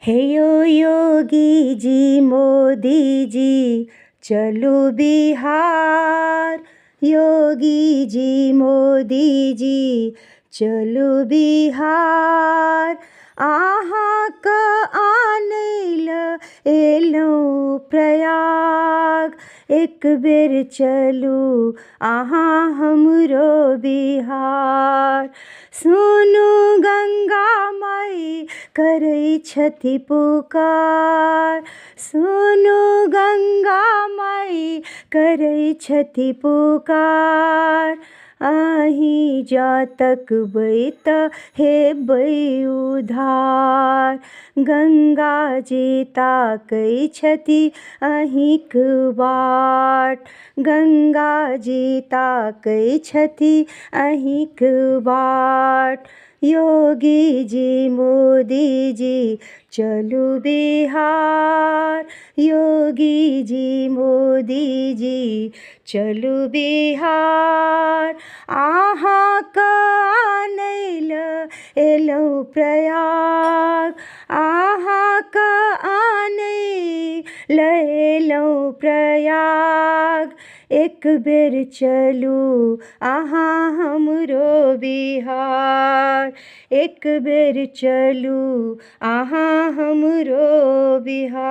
हे योगी जी मोदी जी चलो बिहार। योगी जी मोदी जी चलो बिहार। अहाँ के आनैल एलहुँ प्रयाग। एक बेर चलू अहाँ हमरो बिहार। सुनू गंगा माई करै छथि पुकार। सुनू गंगा माई करै छथि पुकार। अहीं जा तकबै तऽ हेबै उद्धार। गंगा जी ताकै छथि अहींक बाट। गंगा जी ताकै छथि अहींक बाट। योगी जी मोदी जी चलू बिहार। योगी जी मोदी जी चलू बिहार। अहाँ के आनैल एलहुँ प्रयाग। अहाँ के आनैल एलहुँ प्रयाग। एक बेर चलू अहाँ हमरो बिहार। एक बेर चलू अहाँ हमरो बिहार।